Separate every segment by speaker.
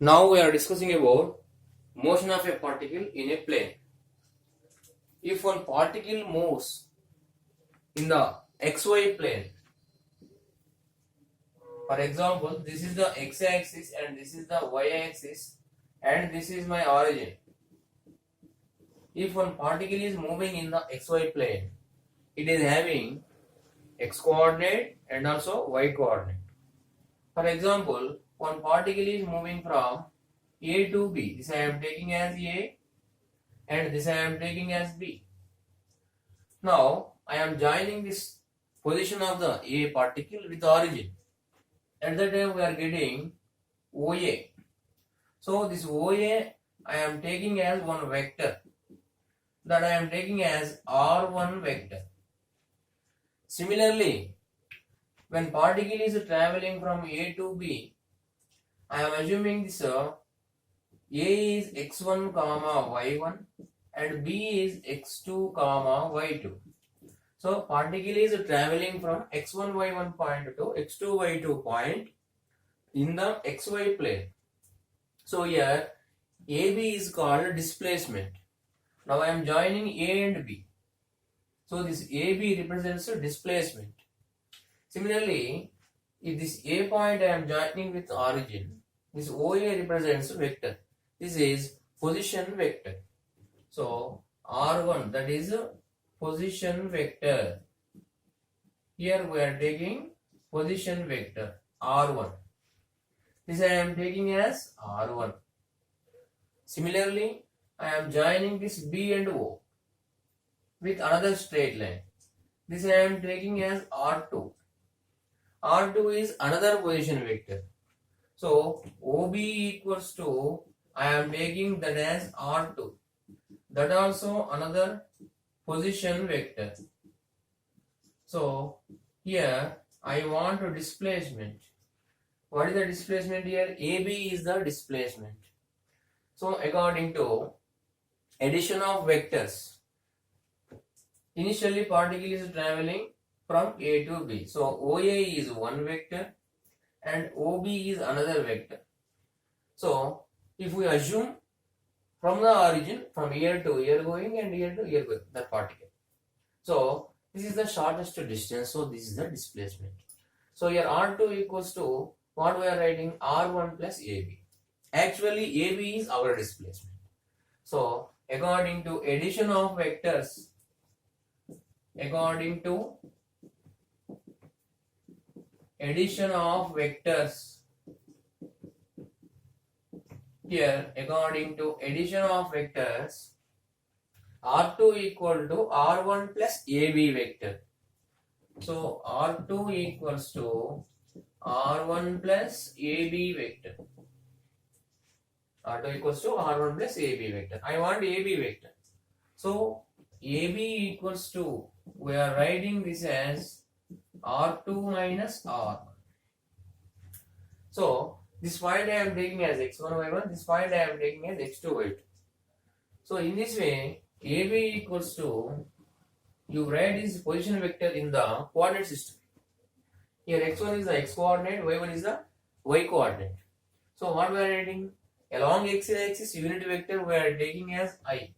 Speaker 1: Now we are discussing about motion of a particle in a plane. If one particle moves in the xy plane, for example, this is the x-axis and this is the y-axis and this is my origin. If one particle is moving in the xy plane, it is having x coordinate and also y coordinate. For example, one particle is moving from A to B. This I am taking as A and this I am taking as B. Now I am joining this position of the A particle with origin. At that time we are getting OA. So this OA I am taking as one vector, that I am taking as R1 vector. Similarly, when particle is traveling from A to B, I am assuming this A is x1 comma y1 and B is x2 comma y2. So particle is traveling from x1 y1 point to x2 y2 point in the xy plane. So here AB is called displacement. Now I am joining A and B. So this AB represents displacement. Similarly, if this A point I am joining with origin, this OA represents vector. This is position vector. So R1, that is a position vector. Here we are taking position vector R1. This I am taking as R1. Similarly, I am joining this B and O with another straight line. This I am taking as R2. R2 is another position vector. So OB equals to, I am taking that as R2. That also another position vector. So here I want a displacement. What is the displacement here? AB is the displacement. So according to addition of vectors, initially particle is traveling from A to B. So OA is one vector and OB is another vector. So if we assume from the origin, from here to here going and here to here going, that particle. So this is the shortest distance. So this is the displacement. So here R2 equals to what we are writing, R1 plus AB. Actually AB is our displacement. So according to addition of vectors, here according to addition of vectors, R2 equal to R1 plus AB vector. So R2 equals to R1 plus AB vector. R2 equals to R1 plus AB vector. I want AB vector. So AB equals to, we are writing this as R2 minus R1. So this point I am taking as x1 y1, this point I am taking as x2 y2. So in this way, AB equals to, you write this position vector in the coordinate system. Here x1 is the x coordinate, y1 is the y coordinate. So what we are writing? Along x-axis unit vector we are taking as I.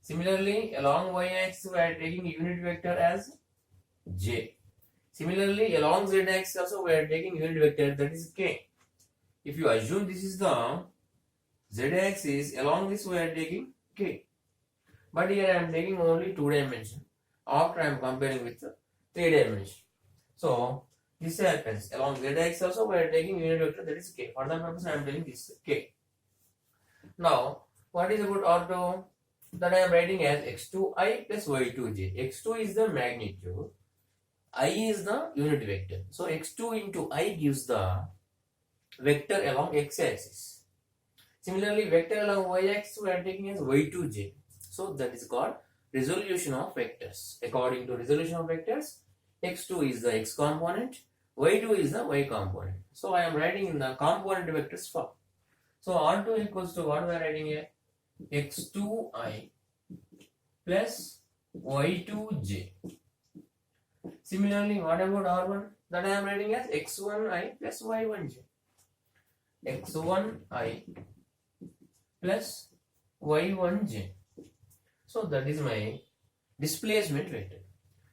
Speaker 1: Similarly, along y-axis we are taking unit vector as j. Similarly, along z-axis also we are taking unit vector, that is k. If you assume this is the z-axis, along this we are taking k. But here I am taking only 2 dimension. After I am comparing with 3 dimension. So this happens. Along z-axis also we are taking unit vector, that is k. For that purpose I am taking this k. Now what is about R2? That I am writing as x2i plus y2j. x2 is the magnitude, I is the unit vector. So x2 into I gives the vector along x-axis. Similarly, vector along y-axis we are taking as y2j. So that is called resolution of vectors. According to resolution of vectors, x2 is the x component, y2 is the y component. So I am writing in the component vectors form. So R2 equals to what we are writing here? x2i plus y2j. Similarly, what about R1? That I am writing as x1i plus y1j. x1i plus y1j. So that is my displacement vector.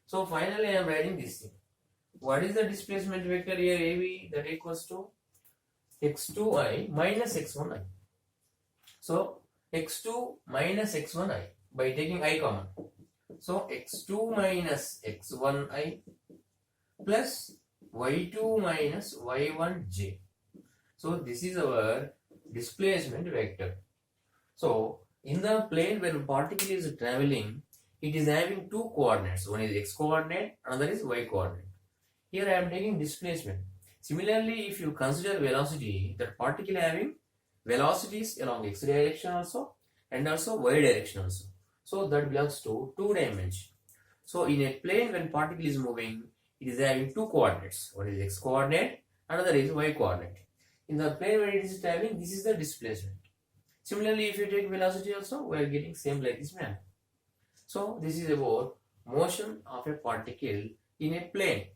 Speaker 1: So finally I am writing this thing. What is the displacement vector here AB? That equals to x2i minus x1i. So x2 minus x1i by taking I common. So x2 minus x1i plus y2 minus y1j. So this is our displacement vector. So in the plane when particle is traveling, it is having two coordinates. One is x coordinate, another is y coordinate. Here I am taking displacement. Similarly, if you consider velocity, that particle having velocities along x direction also and also y direction also. So that belongs to two dimension. So in a plane when particle is moving, it is having two coordinates. One is x coordinate, another is y coordinate. In the plane where it is traveling, this is the displacement. Similarly, if you take velocity also, we are getting same like this manner. So this is about motion of a particle in a plane.